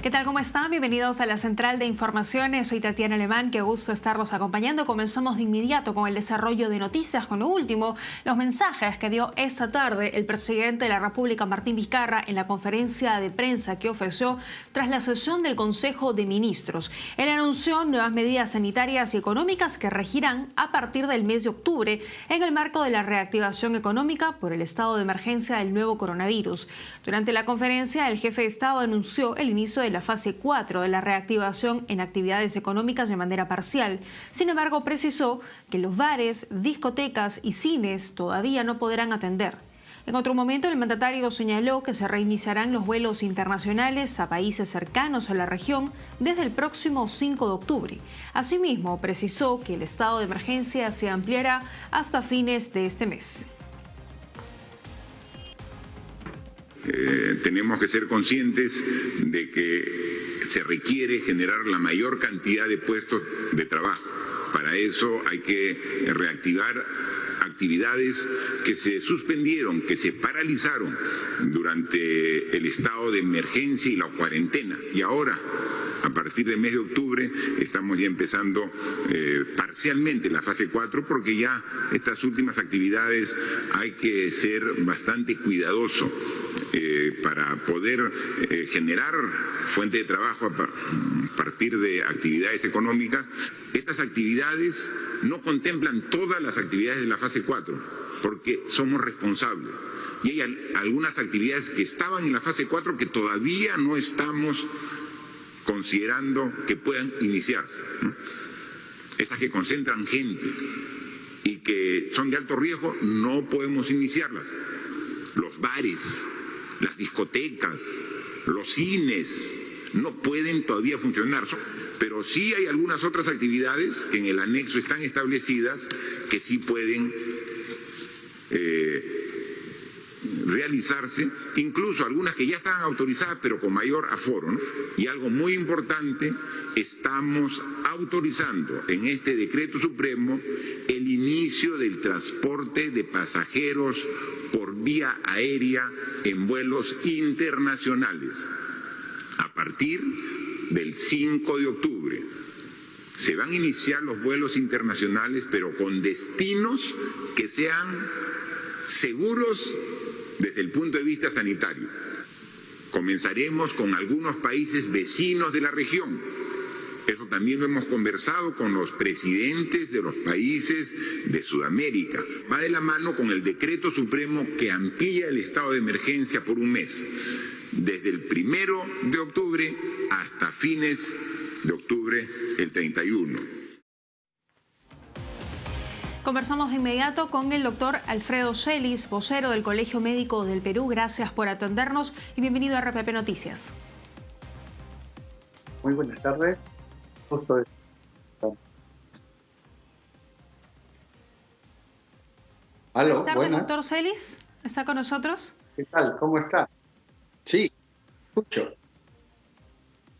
¿Qué tal? ¿Cómo están? Bienvenidos a la Central de Informaciones. Soy Tatiana Alemán, qué gusto estarlos acompañando. Comenzamos de inmediato con el desarrollo de noticias, con lo último, los mensajes que dio esta tarde el presidente de la República, Martín Vizcarra, en la conferencia de prensa que ofreció tras la sesión del Consejo de Ministros. Él anunció nuevas medidas sanitarias y económicas que regirán a partir del mes de octubre en el marco de la reactivación económica por el estado de emergencia del nuevo coronavirus. Durante la conferencia, el jefe de Estado anunció el inicio de la fase 4 de la reactivación en actividades económicas de manera parcial. Sin embargo, precisó que los bares, discotecas y cines todavía no podrán atender. En otro momento, el mandatario señaló que se reiniciarán los vuelos internacionales a países cercanos a la región desde el próximo 5 de octubre. Asimismo, precisó que el estado de emergencia se ampliará hasta fines de este mes. Tenemos que ser conscientes de que se requiere generar la mayor cantidad de puestos de trabajo. Para eso hay que reactivar actividades que se suspendieron, que se paralizaron durante el estado de emergencia y la cuarentena. Y ahora, a partir del mes de octubre, estamos ya empezando parcialmente la fase 4, porque ya estas últimas actividades hay que ser bastante cuidadoso para poder generar fuente de trabajo a partir de actividades económicas. Estas actividades no contemplan todas las actividades de la fase 4, porque somos responsables. Y hay algunas actividades que estaban en la fase 4 que todavía no estamos considerando que puedan iniciarse, ¿no? Esas que concentran gente y que son de alto riesgo, no podemos iniciarlas. Los bares, las discotecas, los cines no pueden todavía funcionar, pero sí hay algunas otras actividades que en el anexo están establecidas que sí pueden realizarse, incluso algunas que ya están autorizadas pero con mayor aforo, ¿no? Y algo muy importante, estamos autorizando en este decreto supremo el inicio del transporte de pasajeros por vía aérea en vuelos internacionales a partir del 5 de octubre. Se van a iniciar los vuelos internacionales, pero con destinos que sean seguros desde el punto de vista sanitario. Comenzaremos con algunos países vecinos de la región. Eso también lo hemos conversado con los presidentes de los países de Sudamérica. Va de la mano con el decreto supremo que amplía el estado de emergencia por un mes, desde el 1 de octubre hasta fines de octubre, el 31. Conversamos de inmediato con el doctor Alfredo Celis, vocero del Colegio Médico del Perú. Gracias por atendernos y bienvenido a RPP Noticias. Muy buenas tardes. Justo de... Aló, buenas tardes, doctor Celis. ¿Está con nosotros? ¿Qué tal? ¿Cómo está? Sí, escucho.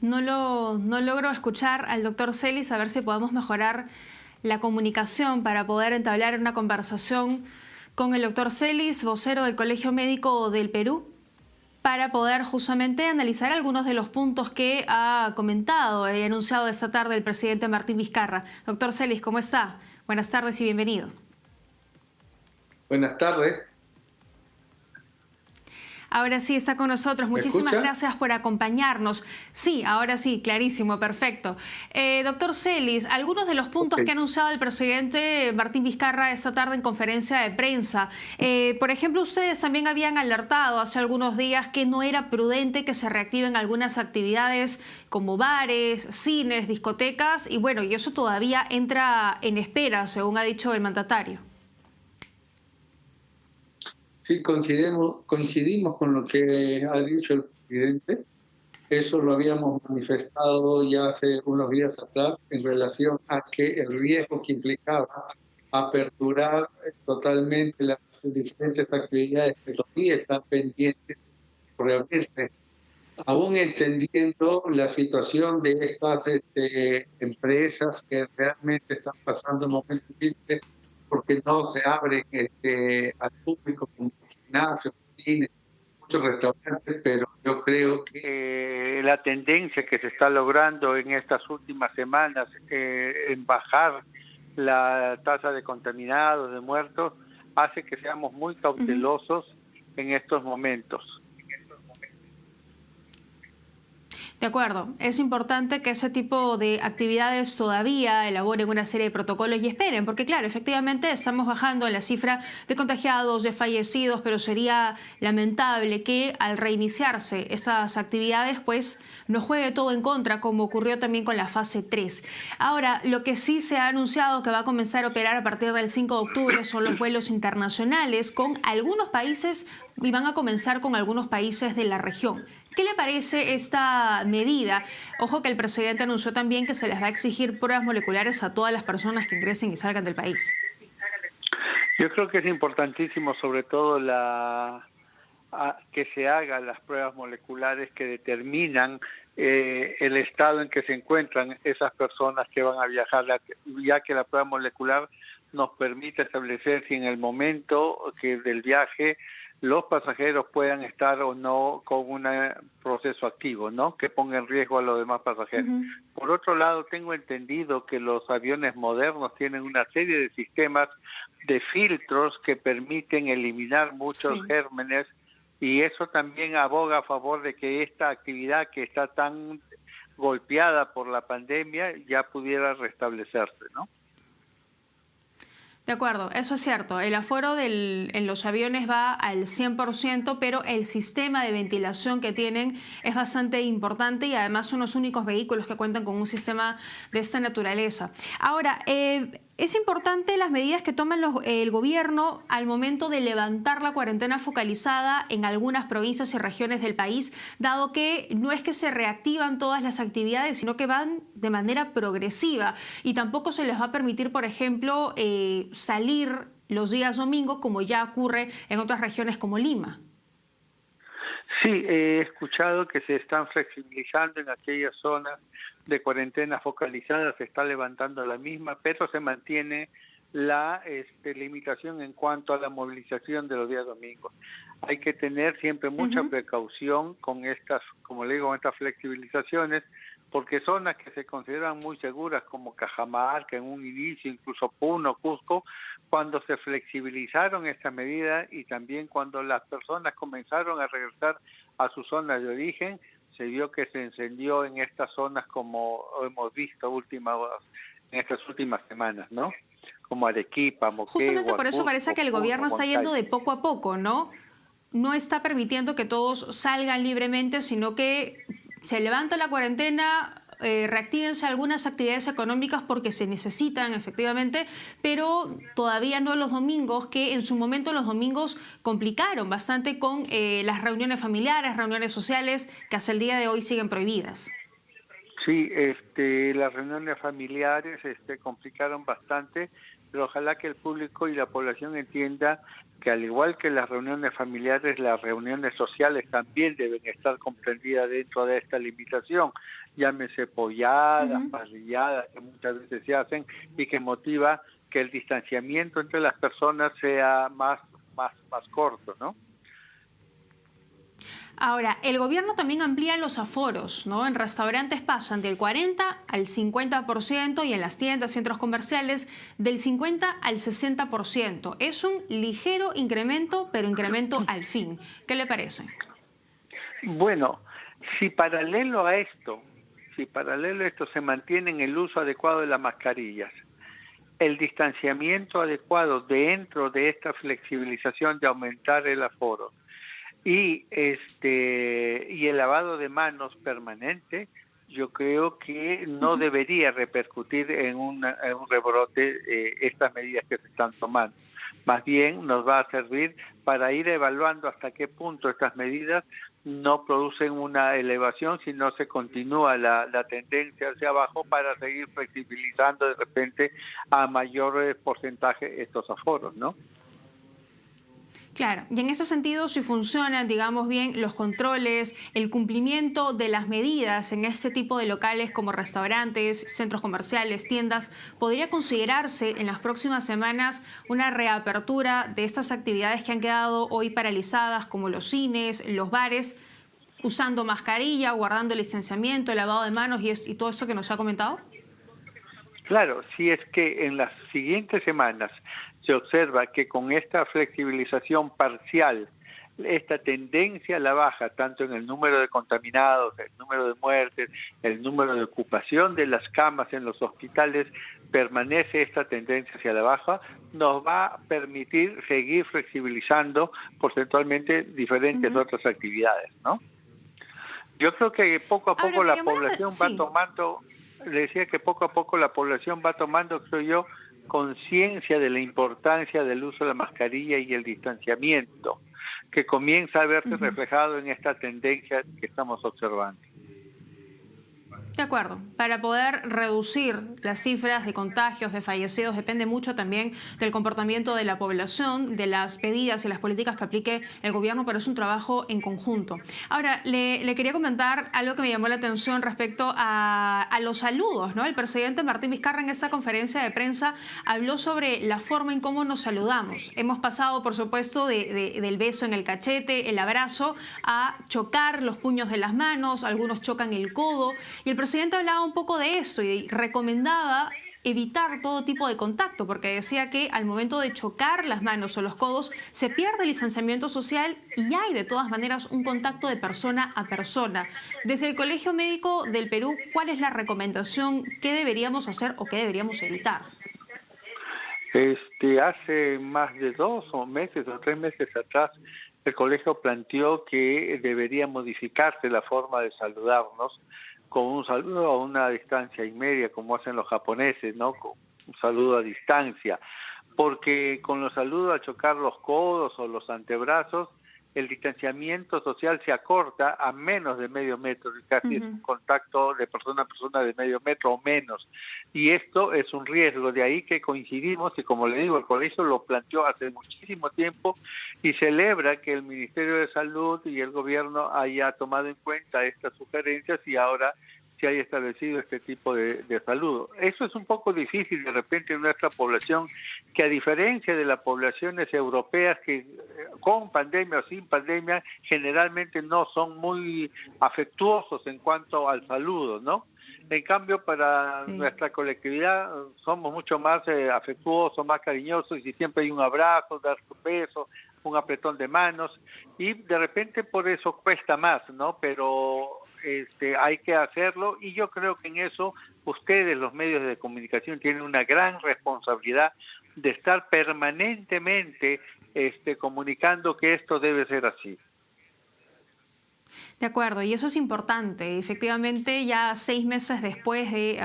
No logro escuchar al doctor Celis, a ver si podemos mejorar la comunicación para poder entablar una conversación con el doctor Celis, vocero del Colegio Médico del Perú, para poder justamente analizar algunos de los puntos que ha comentado y anunciado esta tarde el presidente Martín Vizcarra. Doctor Celis, ¿cómo está? Buenas tardes y bienvenido. Buenas tardes. Ahora sí está con nosotros. Muchísimas gracias por acompañarnos. Sí, ahora sí, clarísimo, perfecto. Doctor Celis, algunos de los puntos que ha anunciado el presidente Martín Vizcarra esta tarde en conferencia de prensa. Por ejemplo, ustedes también habían alertado hace algunos días que no era prudente que se reactiven algunas actividades como bares, cines, discotecas, y bueno, y eso todavía entra en espera, según ha dicho el mandatario. Sí, coincidimos con lo que ha dicho el presidente. Eso lo habíamos manifestado ya hace unos días atrás en relación a que el riesgo que implicaba aperturar totalmente las diferentes actividades que todavía están pendientes por reabrirse, aún entendiendo la situación de estas empresas que realmente están pasando momentos difíciles porque no se abren al público como gimnasios, cines, muchos restaurantes, pero yo creo que la tendencia que se está logrando en estas últimas semanas en bajar la tasa de contaminados, de muertos, hace que seamos muy cautelosos en estos momentos. De acuerdo, es importante que ese tipo de actividades todavía elaboren una serie de protocolos y esperen, porque claro, efectivamente estamos bajando en la cifra de contagiados, de fallecidos, pero sería lamentable que al reiniciarse esas actividades pues nos juegue todo en contra, como ocurrió también con la fase 3. Ahora, lo que sí se ha anunciado que va a comenzar a operar a partir del 5 de octubre son los vuelos internacionales con algunos países y van a comenzar con algunos países de la región. ¿Qué le parece esta medida? Ojo que el presidente anunció también que se les va a exigir pruebas moleculares a todas las personas que ingresen y salgan del país. Yo creo que es importantísimo sobre todo que se hagan las pruebas moleculares que determinan el estado en que se encuentran esas personas que van a viajar, ya que la prueba molecular nos permite establecer si en el momento del viaje los pasajeros puedan estar o no con un proceso activo, ¿no? Que ponga en riesgo a los demás pasajeros. Por otro lado, tengo entendido que los aviones modernos tienen una serie de sistemas de filtros que permiten eliminar muchos gérmenes, y eso también aboga a favor de que esta actividad que está tan golpeada por la pandemia ya pudiera restablecerse, ¿no? De acuerdo, eso es cierto. El aforo en los aviones va al 100%, pero el sistema de ventilación que tienen es bastante importante y además son los únicos vehículos que cuentan con un sistema de esta naturaleza. Ahora, es importante las medidas que toma el gobierno al momento de levantar la cuarentena focalizada en algunas provincias y regiones del país, dado que no es que se reactivan todas las actividades, sino que van de manera progresiva y tampoco se les va a permitir, por ejemplo, salir los días domingos como ya ocurre en otras regiones como Lima. Sí, he escuchado que se están flexibilizando en aquellas zonas de cuarentena focalizada, se está levantando la misma, pero se mantiene la limitación en cuanto a la movilización de los días domingos. Hay que tener siempre mucha precaución con estas, como le digo, estas flexibilizaciones, porque zonas que se consideran muy seguras como Cajamarca en un inicio, incluso Puno, Cusco, cuando se flexibilizaron estas medidas y también cuando las personas comenzaron a regresar a sus zonas de origen, se vio que se encendió en estas zonas como hemos visto en estas últimas semanas, ¿no? Como Arequipa, Moquegua, justamente por eso Cusco, parece que el gobierno está yendo de poco a poco, ¿no? No está permitiendo que todos salgan libremente, sino que se levanta la cuarentena, reactívense algunas actividades económicas porque se necesitan efectivamente, pero todavía no los domingos, que en su momento los domingos complicaron bastante con las reuniones familiares, reuniones sociales, que hasta el día de hoy siguen prohibidas. Sí, las reuniones familiares complicaron bastante, pero ojalá que el público y la población entienda que al igual que las reuniones familiares, las reuniones sociales también deben estar comprendidas dentro de esta limitación. Llámese polladas, parrilladas, que muchas veces se hacen y que motiva que el distanciamiento entre las personas sea más corto, ¿no? Ahora, el gobierno también amplía los aforos, ¿no? En restaurantes pasan del 40 al 50% y en las tiendas, centros comerciales, del 50 al 60%. Es un ligero incremento, pero incremento al fin. ¿Qué le parece? Bueno, si paralelo a esto se mantiene el uso adecuado de las mascarillas, el distanciamiento adecuado dentro de esta flexibilización de aumentar el aforo, y el lavado de manos permanente, yo creo que no debería repercutir en un rebrote estas medidas que se están tomando. Más bien nos va a servir para ir evaluando hasta qué punto estas medidas no producen una elevación, sino se continúa la tendencia hacia abajo para seguir flexibilizando de repente a mayor porcentaje estos aforos, ¿no? Claro, y en ese sentido, si funcionan, digamos bien, los controles, el cumplimiento de las medidas en este tipo de locales como restaurantes, centros comerciales, tiendas, ¿podría considerarse en las próximas semanas una reapertura de estas actividades que han quedado hoy paralizadas, como los cines, los bares, usando mascarilla, guardando el distanciamiento, el lavado de manos y todo eso que nos ha comentado? Claro, si es que en las siguientes semanas se observa que con esta flexibilización parcial, esta tendencia a la baja, tanto en el número de contaminados, el número de muertes, el número de ocupación de las camas en los hospitales, permanece esta tendencia hacia la baja, nos va a permitir seguir flexibilizando porcentualmente diferentes otras actividades, ¿no? Yo creo que poco a poco la población va tomando, le decía que poco a poco la población va tomando, creo yo, conciencia de la importancia del uso de la mascarilla y el distanciamiento, que comienza a verse reflejado en esta tendencia que estamos observando. De acuerdo. Para poder reducir las cifras de contagios, de fallecidos, depende mucho también del comportamiento de la población, de las medidas y las políticas que aplique el gobierno, pero es un trabajo en conjunto. Ahora, le quería comentar algo que me llamó la atención respecto a los saludos, ¿no? El presidente Martín Vizcarra en esa conferencia de prensa habló sobre la forma en cómo nos saludamos. Hemos pasado, por supuesto, del beso en el cachete, el abrazo, a chocar los puños de las manos, algunos chocan el codo, y el presidente hablaba un poco de eso y recomendaba evitar todo tipo de contacto, porque decía que al momento de chocar las manos o los codos se pierde el distanciamiento social y hay de todas maneras un contacto de persona a persona. Desde el Colegio Médico del Perú, ¿cuál es la recomendación? ¿Qué deberíamos hacer o qué deberíamos evitar? Hace más de 2 meses o 3 meses atrás, el colegio planteó que debería modificarse la forma de saludarnos, con un saludo a una distancia y media, como hacen los japoneses, ¿no? Con un saludo a distancia, porque con los saludos a chocar los codos o los antebrazos, el distanciamiento social se acorta a menos de medio metro, casi es un contacto de persona a persona de medio metro o menos. Y esto es un riesgo, de ahí que coincidimos, y como le digo, el colegio lo planteó hace muchísimo tiempo y celebra que el Ministerio de Salud y el gobierno haya tomado en cuenta estas sugerencias y ahora se haya establecido este tipo de saludo. Eso es un poco difícil de repente en nuestra población, que a diferencia de las poblaciones europeas que con pandemia o sin pandemia generalmente no son muy afectuosos en cuanto al saludo, ¿no? En cambio, para nuestra colectividad somos mucho más afectuosos, más cariñosos, y siempre hay un abrazo, dar un beso, un apretón de manos, y de repente por eso cuesta más, ¿no? Pero hay que hacerlo, y yo creo que en eso ustedes, los medios de comunicación, tienen una gran responsabilidad de estar permanentemente comunicando que esto debe ser así. De acuerdo, y eso es importante. Efectivamente, ya 6 meses después de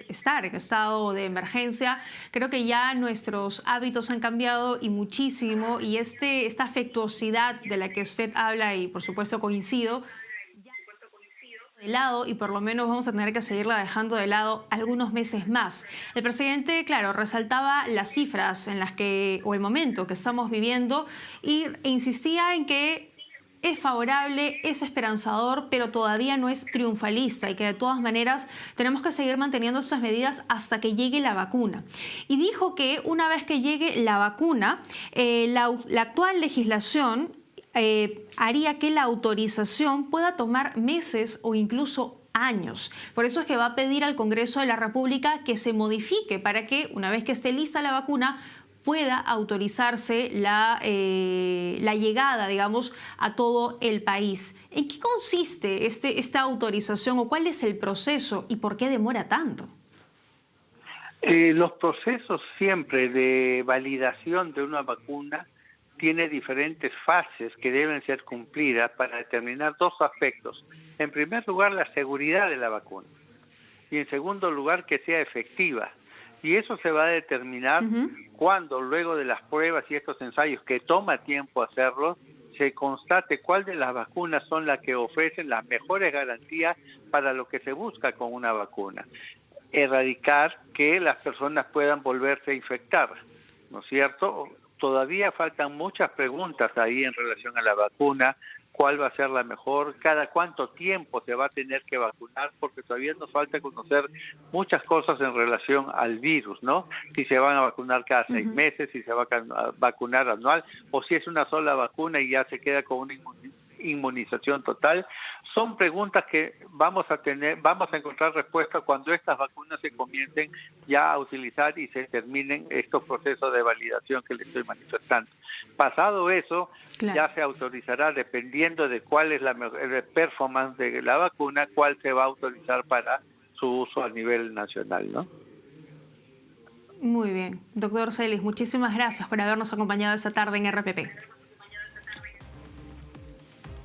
estar en estado de emergencia, creo que ya nuestros hábitos han cambiado y muchísimo, y esta afectuosidad de la que usted habla, y por supuesto coincido, ya de lado, y por lo menos vamos a tener que seguirla dejando de lado algunos meses más. El presidente, claro, resaltaba las cifras en las que, o el momento que estamos viviendo, e insistía en que es favorable, es esperanzador, pero todavía no es triunfalista, y que de todas maneras tenemos que seguir manteniendo estas medidas hasta que llegue la vacuna. Y dijo que una vez que llegue la vacuna, la actual legislación haría que la autorización pueda tomar meses o incluso años. Por eso es que va a pedir al Congreso de la República que se modifique para que, una vez que esté lista la vacuna, pueda autorizarse la llegada, digamos, a todo el país. ¿En qué consiste esta autorización, o cuál es el proceso y por qué demora tanto? Los procesos siempre de validación de una vacuna tiene diferentes fases que deben ser cumplidas para determinar 2 aspectos. En primer lugar, la seguridad de la vacuna, y en segundo lugar, que sea efectiva. Y eso se va a determinar cuando, luego de las pruebas y estos ensayos, que toma tiempo hacerlos, se constate cuál de las vacunas son las que ofrecen las mejores garantías para lo que se busca con una vacuna. Erradicar que las personas puedan volverse a infectar, ¿no es cierto? todavía faltan muchas preguntas ahí en relación a la vacuna. ¿Cuál va a ser la mejor? ¿Cada cuánto tiempo se va a tener que vacunar? Porque todavía nos falta conocer muchas cosas en relación al virus, ¿no? Si se van a vacunar cada 6 meses, si se va a vacunar anual, o si es una sola vacuna y ya se queda con una inmunización total. Son preguntas que vamos a encontrar respuesta cuando estas vacunas se comiencen ya a utilizar y se terminen estos procesos de validación que les estoy manifestando. Pasado eso, ya se autorizará, dependiendo de cuál es la performance de la vacuna, cuál se va a autorizar para su uso a nivel nacional, ¿no? Muy bien. Doctor Celis, muchísimas gracias por habernos acompañado esta tarde en RPP.